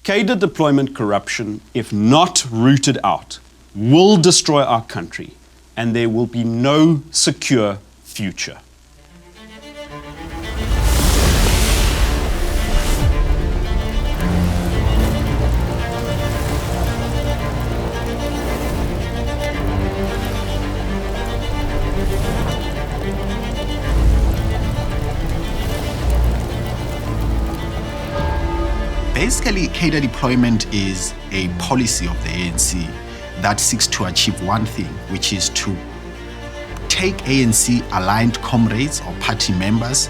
Cadre deployment corruption, if not rooted out, will destroy our country, and there will be no secure future. Basically, cadre deployment is a policy of the ANC that seeks to achieve one thing, which is to take ANC-aligned comrades or party members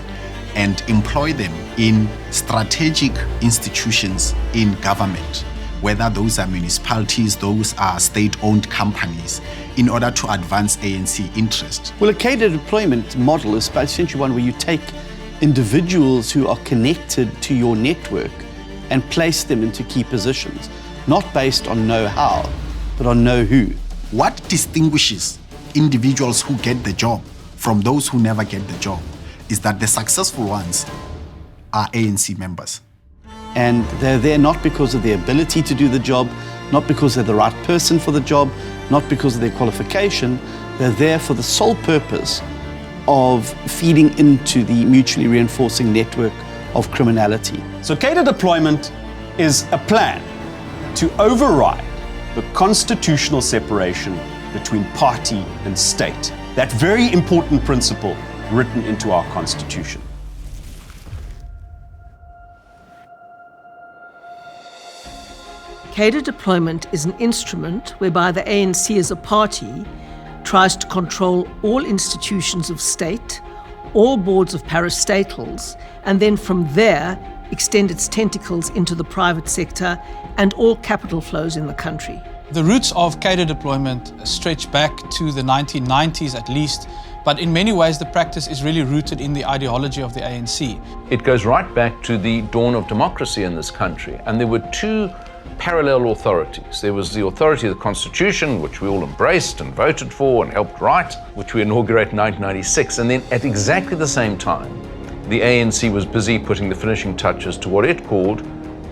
and employ them in strategic institutions in government, whether those are municipalities, those are state-owned companies, in order to advance ANC interest. Well, a cadre deployment model is essentially one where you take individuals who are connected to your network and place them into key positions, not based on know-how, but on know-who. What distinguishes individuals who get the job from those who never get the job is that the successful ones are ANC members. And they're there not because of their ability to do the job, not because they're the right person for the job, not because of their qualification. They're there for the sole purpose of feeding into the mutually reinforcing network of criminality. So cadre deployment is a plan to override the constitutional separation between party and state, that very important principle written into our constitution. Cadre deployment is an instrument whereby the ANC as a party tries to control all institutions of state, all boards of parastatals, and then from there extend its tentacles into the private sector and all capital flows in the country. The roots of cadre deployment stretch back to the 1990s at least, but in many ways the practice is really rooted in the ideology of the ANC. It goes right back to the dawn of democracy in this country, and there were two parallel authorities. There was the authority of the Constitution, which we all embraced and voted for and helped write, which we inaugurated in 1996, and then at exactly the same time, the ANC was busy putting the finishing touches to what it called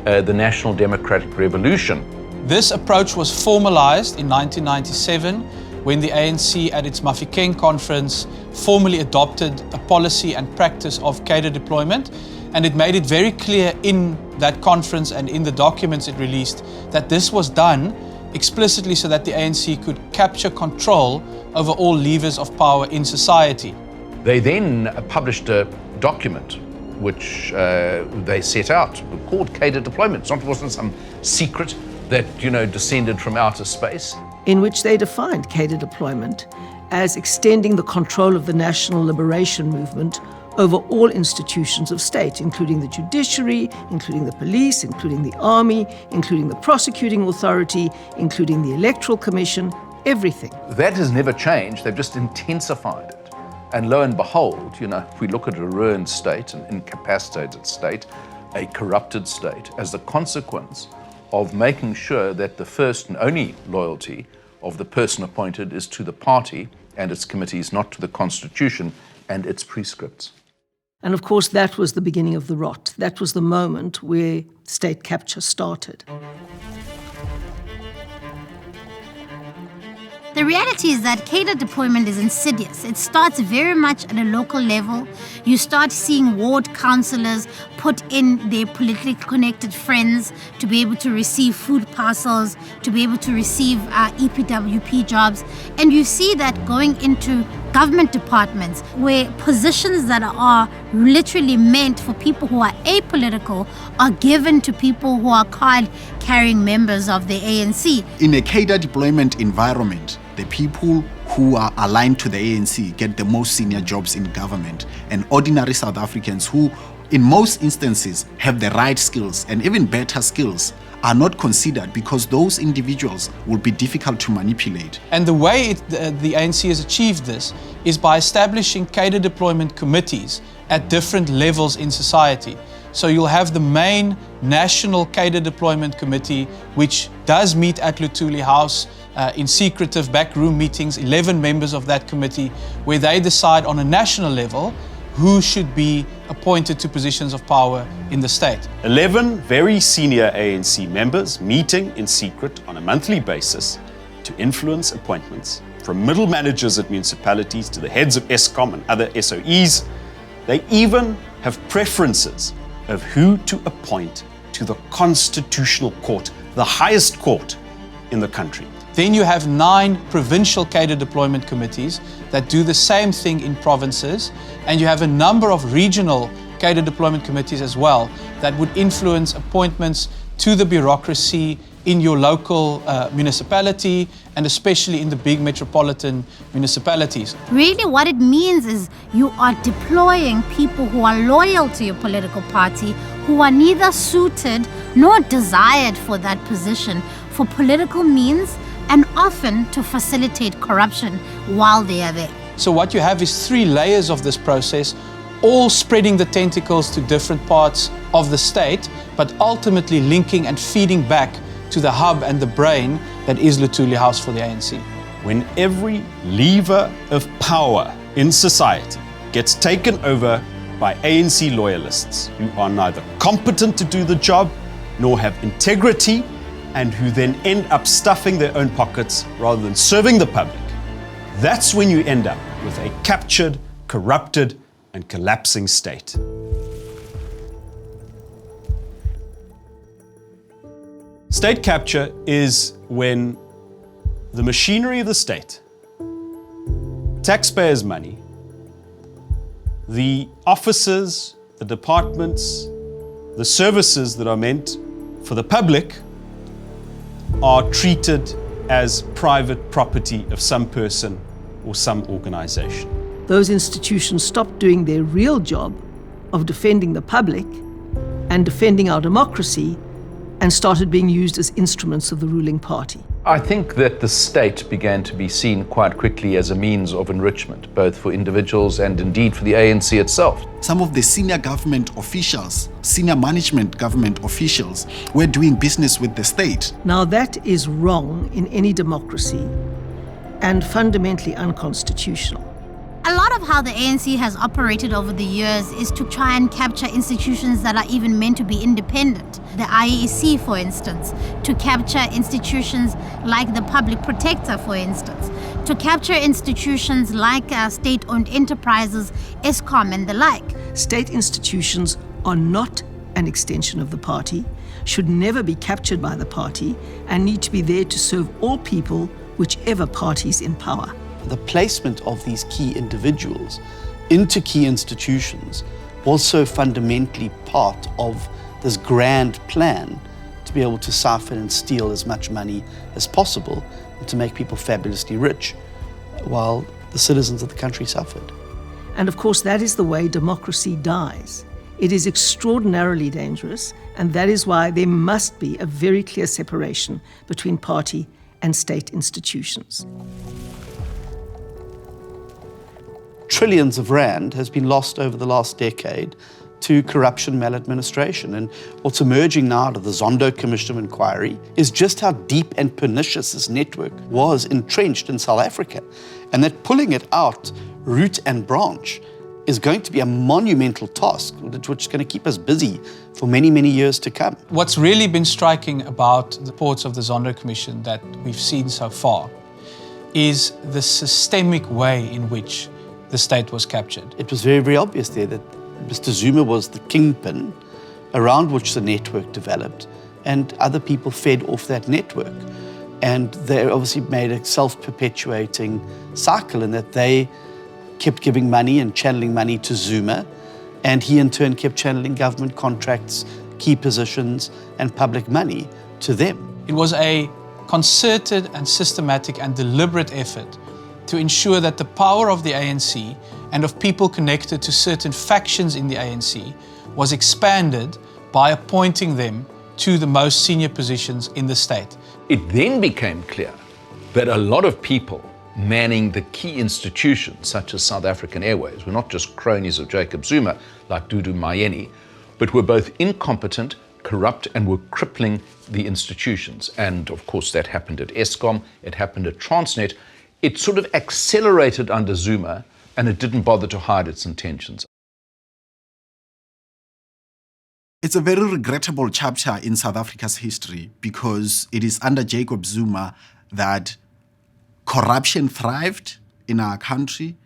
the National Democratic Revolution. This approach was formalized in 1997 when the ANC at its Mafia conference formally adopted a policy and practice of cadre deployment, and it made it very clear in that conference and in the documents it released that this was done explicitly so that the ANC could capture control over all levers of power in society. They then published a document which they set out called cadre deployment. It wasn't some secret that, descended from outer space. In which they defined cadre deployment as extending the control of the national liberation movement over all institutions of state, including the judiciary, including the police, including the army, including the prosecuting authority, including the electoral commission, everything. That has never changed. They've just intensified it. And lo and behold, if we look at a ruined state, an incapacitated state, a corrupted state, as a consequence of making sure that the first and only loyalty of the person appointed is to the party and its committees, not to the Constitution and its prescripts. And of course, that was the beginning of the rot. That was the moment where state capture started. The reality is that cadre deployment is insidious. It starts very much at a local level. You start seeing ward councillors put in their politically connected friends to be able to receive food parcels, to be able to receive EPWP jobs. And you see that going into government departments where positions that are literally meant for people who are apolitical are given to people who are card-carrying members of the ANC. In a cadre deployment environment, the people who are aligned to the ANC get the most senior jobs in government, and ordinary South Africans who, in most instances, have the right skills and even better skills are not considered because those individuals will be difficult to manipulate. And the way the ANC has achieved this is by establishing cadre deployment committees at different levels in society. So you'll have the main National Cadre Deployment Committee, which does meet at Luthuli House in secretive backroom meetings, 11 members of that committee, where they decide on a national level who should be appointed to positions of power in the state. 11 very senior ANC members meeting in secret on a monthly basis to influence appointments, from middle managers at municipalities to the heads of ESCOM and other SOEs. They even have preferences of who to appoint to the Constitutional Court, the highest court in the country. Then you have 9 provincial cadre deployment committees that do the same thing in provinces, and you have a number of regional cadre deployment committees as well that would influence appointments to the bureaucracy in your local municipality, and especially in the big metropolitan municipalities. Really what it means is you are deploying people who are loyal to your political party, who are neither suited nor desired for that position for political means, and often to facilitate corruption while they are there. So what you have is 3 layers of this process, all spreading the tentacles to different parts of the state, but ultimately linking and feeding back to the hub and the brain that is Luthuli House for the ANC. When every lever of power in society gets taken over by ANC loyalists who are neither competent to do the job nor have integrity, and who then end up stuffing their own pockets rather than serving the public, that's when you end up with a captured, corrupted, and collapsing state. State capture is when the machinery of the state, taxpayers' money, the offices, the departments, the services that are meant for the public are treated as private property of some person or some organization. Those institutions stopped doing their real job of defending the public and defending our democracy and started being used as instruments of the ruling party. I think that the state began to be seen quite quickly as a means of enrichment, both for individuals and indeed for the ANC itself. Some of the senior government officials, senior management government officials, were doing business with the state. Now that is wrong in any democracy and fundamentally unconstitutional. A lot of how the ANC has operated over the years is to try and capture institutions that are even meant to be independent. The IEC, for instance, to capture institutions like the Public Protector, for instance, to capture institutions like state-owned enterprises, ESCOM and the like. State institutions are not an extension of the party, should never be captured by the party, and need to be there to serve all people, whichever party is in power. The placement of these key individuals into key institutions was so fundamentally part of this grand plan to be able to siphon and steal as much money as possible and to make people fabulously rich while the citizens of the country suffered. And of course, that is the way democracy dies. It is extraordinarily dangerous, and that is why there must be a very clear separation between party and state institutions. Trillions of rand has been lost over the last decade to corruption maladministration. And what's emerging now out of the Zondo Commission of Inquiry is just how deep and pernicious this network was entrenched in South Africa. And that pulling it out root and branch is going to be a monumental task, which is going to keep us busy for many, many years to come. What's really been striking about the reports of the Zondo Commission that we've seen so far is the systemic way in which the state was captured. It was very, very obvious there that Mr. Zuma was the kingpin around which the network developed, and other people fed off that network. And they obviously made a self-perpetuating cycle in that they kept giving money and channeling money to Zuma, and he in turn kept channeling government contracts, key positions, and public money to them. It was a concerted and systematic and deliberate effort to ensure that the power of the ANC and of people connected to certain factions in the ANC was expanded by appointing them to the most senior positions in the state. It then became clear that a lot of people manning the key institutions, such as South African Airways, were not just cronies of Jacob Zuma, like Dudu Mayeni, but were both incompetent, corrupt, and were crippling the institutions. And of course, that happened at ESCOM, it happened at Transnet. It sort of accelerated under Zuma, and it didn't bother to hide its intentions. It's a very regrettable chapter in South Africa's history because it is under Jacob Zuma that corruption thrived in our country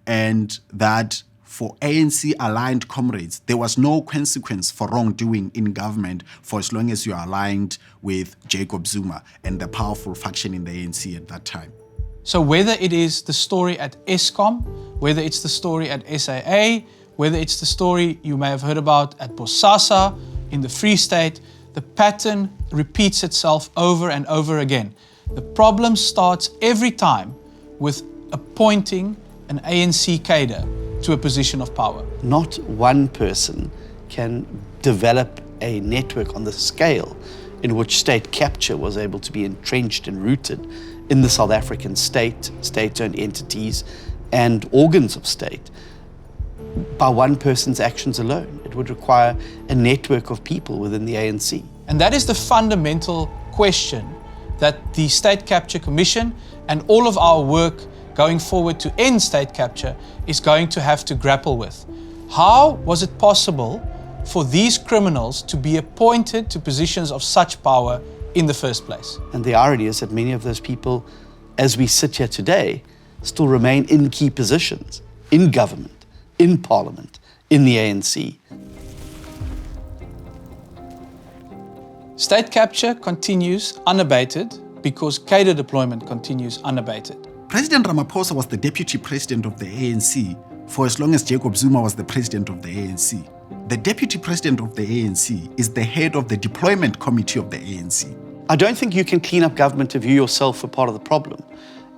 and that for ANC-aligned comrades, there was no consequence for wrongdoing in government for as long as you are aligned with Jacob Zuma and the powerful faction in the ANC at that time. So whether it is the story at Eskom, whether it's the story at SAA, whether it's the story you may have heard about at Bosasa in the Free State, the pattern repeats itself over and over again. The problem starts every time with appointing an ANC cadre to a position of power. Not one person can develop a network on the scale in which state capture was able to be entrenched and rooted in the South African state, state-owned entities, and organs of state by one person's actions alone. It would require a network of people within the ANC. And that is the fundamental question that the State Capture Commission and all of our work going forward to end state capture is going to have to grapple with. How was it possible for these criminals to be appointed to positions of such power in the first place? And the irony is that many of those people, as we sit here today, still remain in key positions, in government, in parliament, in the ANC. State capture continues unabated because cadre deployment continues unabated. President Ramaphosa was the deputy president of the ANC for as long as Jacob Zuma was the president of the ANC. The deputy president of the ANC is the head of the deployment committee of the ANC. I don't think you can clean up government if you yourself are part of the problem.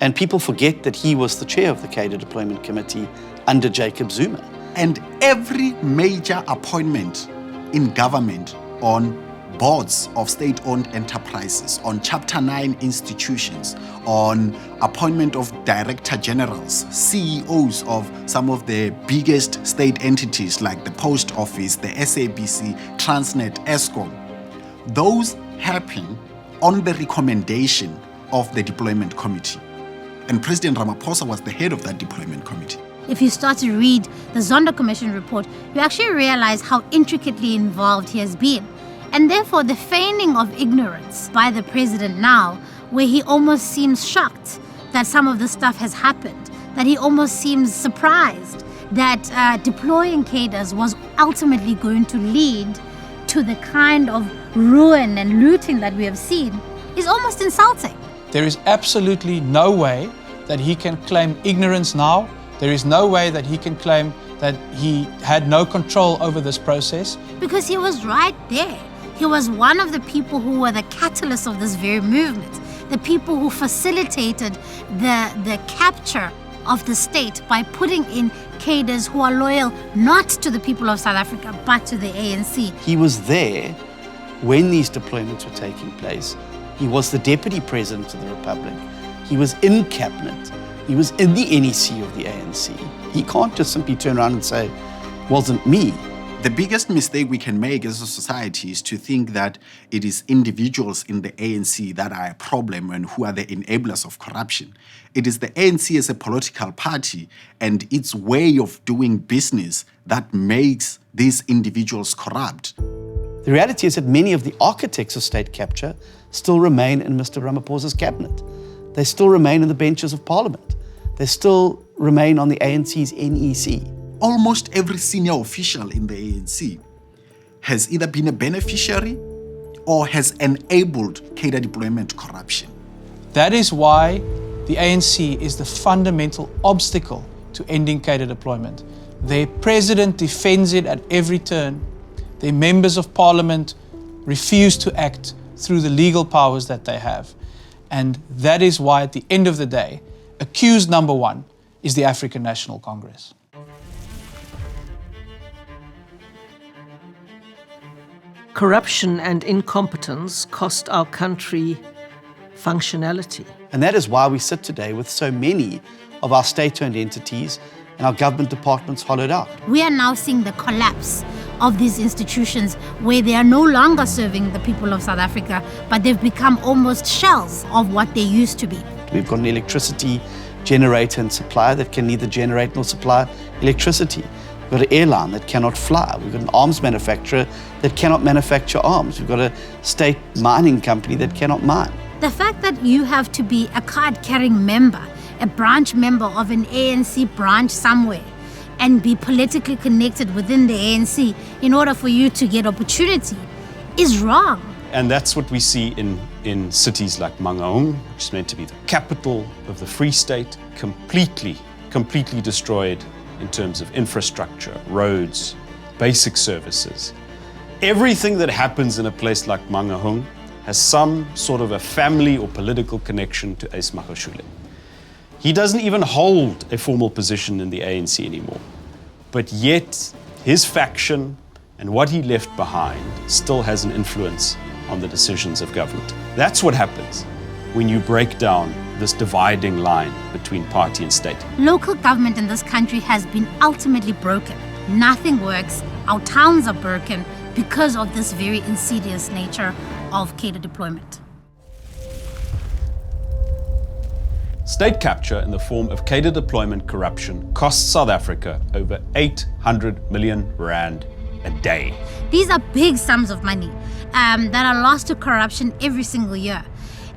And people forget that he was the chair of the Cadre Deployment Committee under Jacob Zuma. And every major appointment in government on boards of state-owned enterprises, on Chapter 9 institutions, on appointment of director generals, CEOs of some of the biggest state entities like the Post Office, the SABC, Transnet, Eskom, those happen on the recommendation of the deployment committee. And President Ramaphosa was the head of that deployment committee. If you start to read the Zondo Commission report, you actually realize how intricately involved he has been. And therefore, the feigning of ignorance by the president now, where he almost seems shocked that some of this stuff has happened, that he almost seems surprised that deploying cadres was ultimately going to lead to the kind of ruin and looting that we have seen, is almost insulting. There is absolutely no way that he can claim ignorance now. There is no way that he can claim that he had no control over this process. Because he was right there. He was one of the people who were the catalysts of this very movement, the people who facilitated the capture of the state by putting in cadres who are loyal not to the people of South Africa, but to the ANC. He was there when these deployments were taking place. He was the deputy president of the Republic. He was in cabinet. He was in the NEC of the ANC. He can't just simply turn around and say, wasn't me. The biggest mistake we can make as a society is to think that it is individuals in the ANC that are a problem and who are the enablers of corruption. It is the ANC as a political party and its way of doing business that makes these individuals corrupt. The reality is that many of the architects of state capture still remain in Mr. Ramaphosa's cabinet. They still remain in the benches of parliament. They still remain on the ANC's NEC. Almost every senior official in the ANC has either been a beneficiary or has enabled cadre deployment corruption. That is why the ANC is the fundamental obstacle to ending cadre deployment. Their president defends it at every turn. Their members of parliament refuse to act through the legal powers that they have. And that is why, at the end of the day, accused number one is the African National Congress. Corruption and incompetence cost our country functionality. And that is why we sit today with so many of our state-owned entities and our government departments hollowed out. We are now seeing the collapse of these institutions where they are no longer serving the people of South Africa, but they've become almost shells of what they used to be. We've got an electricity generator and supplier that can neither generate nor supply electricity. We've got an airline that cannot fly. We've got an arms manufacturer that cannot manufacture arms. We've got a state mining company that cannot mine. The fact that you have to be a card-carrying member, a branch member of an ANC branch somewhere, and be politically connected within the ANC in order for you to get opportunity is wrong. And that's what we see in cities like Mangaung, which is meant to be the capital of the Free State, completely destroyed in terms of infrastructure, roads, basic services. Everything that happens in a place like Mangaung has some sort of a family or political connection to Ace Magashule. He doesn't even hold a formal position in the ANC anymore, but yet his faction and what he left behind still has an influence on the decisions of government. That's what happens when you break down this dividing line between party and state. Local government in this country has been ultimately broken. Nothing works. Our towns are broken because of this very insidious nature of cadre deployment. State capture in the form of cadre deployment corruption costs South Africa over 800 million rand a day. These are big sums of money that are lost to corruption every single year.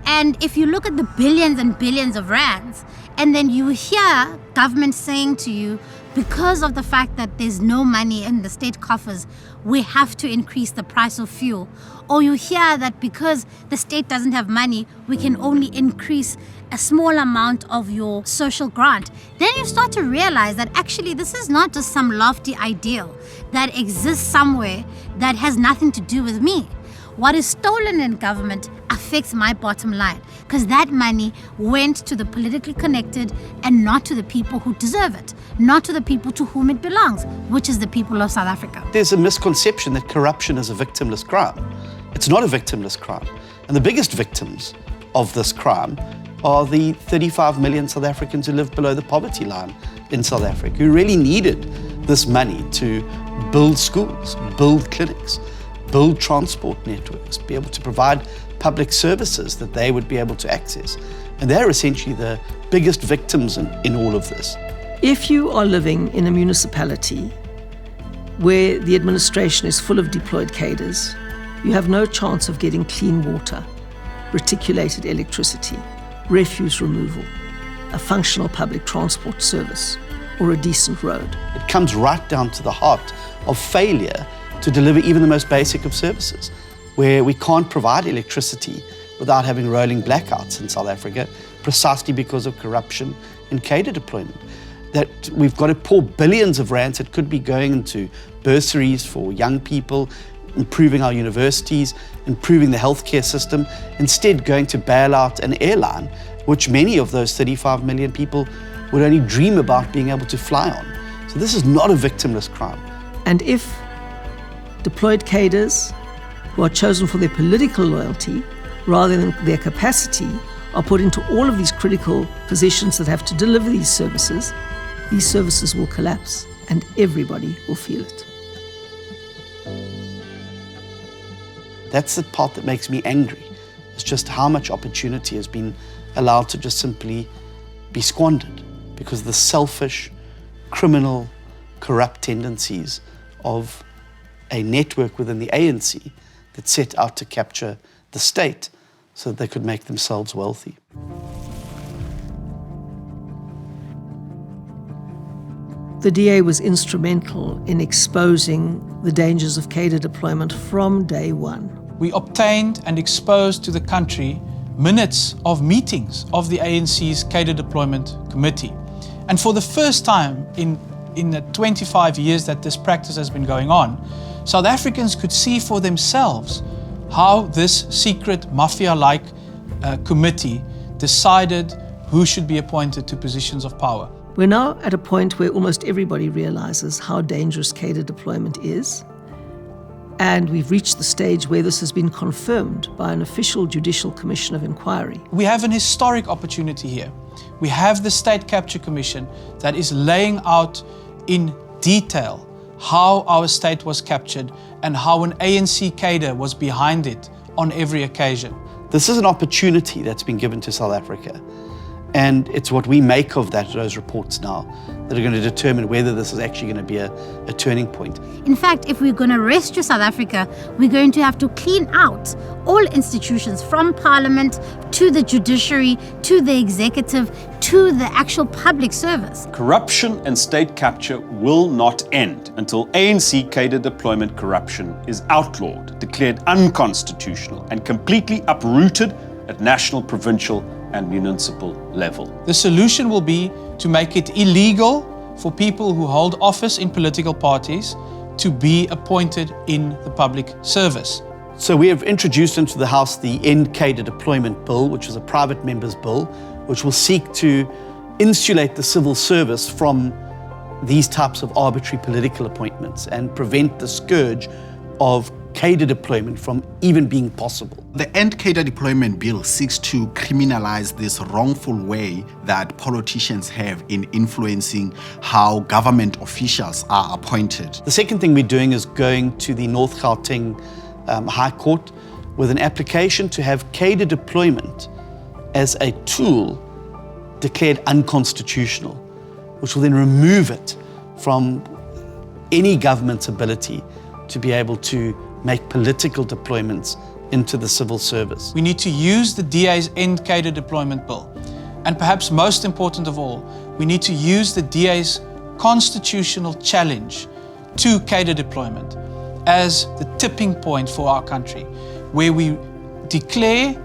And if you look at the billions and billions of rands, and then you hear government saying to you, because of the fact that there's no money in the state coffers, we have to increase the price of fuel. Or you hear that because the state doesn't have money, we can only increase a small amount of your social grant. Then you start to realize that actually this is not just some lofty ideal that exists somewhere that has nothing to do with me. What is stolen in government affects my bottom line, because that money went to the politically connected and not to the people who deserve it, not to the people to whom it belongs, which is the people of South Africa. There's a misconception that corruption is a victimless crime. It's not a victimless crime. And the biggest victims of this crime are the 35 million South Africans who live below the poverty line in South Africa, who really needed this money to build schools, build clinics, build transport networks, be able to provide public services that they would be able to access. And they're essentially the biggest victims in all of this. If you are living in a municipality where the administration is full of deployed cadres, you have no chance of getting clean water, reticulated electricity, refuse removal, a functional public transport service, or a decent road. It comes right down to the heart of failure to deliver even the most basic of services, where we can't provide electricity without having rolling blackouts in South Africa, precisely because of corruption and cadre deployment. That we've got to pour billions of rands that could be going into bursaries for young people, improving our universities, improving the healthcare system, instead going to bail out an airline, which many of those 35 million people would only dream about being able to fly on. So this is not a victimless crime. And if deployed cadres who are chosen for their political loyalty rather than their capacity are put into all of these critical positions that have to deliver these services will collapse and everybody will feel it. That's the part that makes me angry. It's just how much opportunity has been allowed to just simply be squandered because of the selfish, criminal, corrupt tendencies of a network within the ANC that set out to capture the state so that they could make themselves wealthy. The DA was instrumental in exposing the dangers of cadre deployment from day one. We obtained and exposed to the country minutes of meetings of the ANC's Cadre Deployment Committee. And for the first time in the 25 years that this practice has been going on, South Africans could see for themselves how this secret mafia-like committee decided who should be appointed to positions of power. We're now at a point where almost everybody realizes how dangerous cadre deployment is. And we've reached the stage where this has been confirmed by an official Judicial Commission of Inquiry. We have an historic opportunity here. We have the State Capture Commission that is laying out in detail how our state was captured and how an ANC cadre was behind it on every occasion. This is an opportunity that's been given to South Africa And it's what we make of those reports now that are going to determine whether this is actually going to be a turning point. In fact, if we're going to rescue South Africa, we're going to have to clean out all institutions, from parliament to the judiciary, to the executive, to the actual public service. Corruption and state capture will not end until ANC cadre deployment corruption is outlawed, declared unconstitutional, and completely uprooted at national, provincial, and municipal level. The solution will be to make it illegal for people who hold office in political parties to be appointed in the public service. So we have introduced into the House the End Cadre Deployment Bill, which is a private member's bill, which will seek to insulate the civil service from these types of arbitrary political appointments and prevent the scourge of cadre deployment from even being possible. The End Cadre Deployment Bill seeks to criminalize this wrongful way that politicians have in influencing how government officials are appointed. The second thing we're doing is going to the North Gauteng High Court with an application to have cadre deployment as a tool declared unconstitutional, which will then remove it from any government's ability to be able to make political deployments into the civil service. We need to use the DA's End Cadre Deployment Bill. And perhaps most important of all, we need to use the DA's constitutional challenge to cadre deployment as the tipping point for our country, where we declare,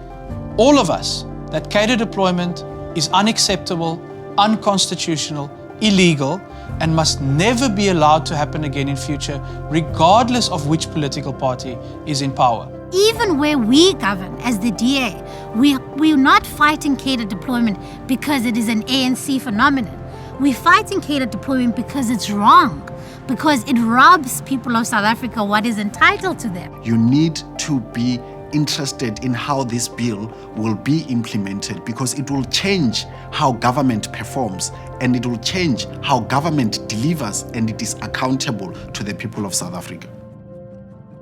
all of us, that cadre deployment is unacceptable, unconstitutional, illegal, and must never be allowed to happen again in future, regardless of which political party is in power. Even where we govern as the DA, we're not fighting cadre deployment because it is an ANC phenomenon. We're fighting cadre deployment because it's wrong, because it robs people of South Africa what is entitled to them. You need to be interested in how this bill will be implemented, because it will change how government performs and it will change how government delivers, and it is accountable to the people of South Africa.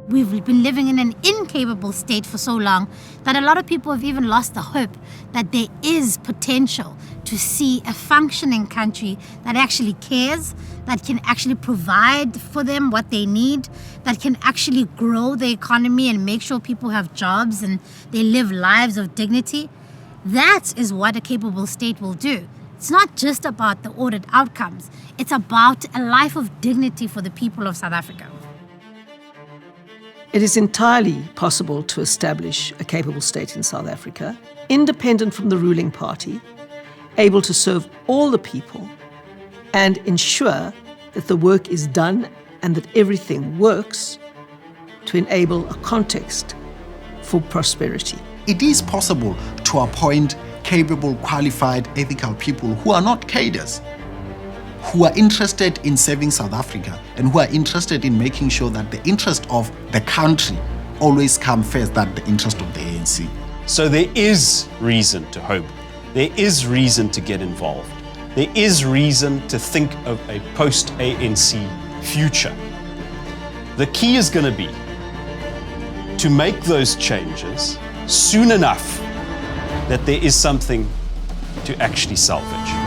We've been living in an incapable state for so long that a lot of people have even lost the hope that there is potential to see a functioning country that actually cares, that can actually provide for them what they need, that can actually grow the economy and make sure people have jobs and they live lives of dignity. That is what a capable state will do. It's not just about the ordered outcomes. It's about a life of dignity for the people of South Africa. It is entirely possible to establish a capable state in South Africa, independent from the ruling party, able to serve all the people, and ensure that the work is done and that everything works to enable a context for prosperity. It is possible to appoint capable, qualified, ethical people who are not cadres, who are interested in serving South Africa and who are interested in making sure that the interest of the country always comes first than the interest of the ANC. So there is reason to hope. There is reason to get involved. There is reason to think of a post-ANC future. The key is going to be to make those changes soon enough that there is something to actually salvage.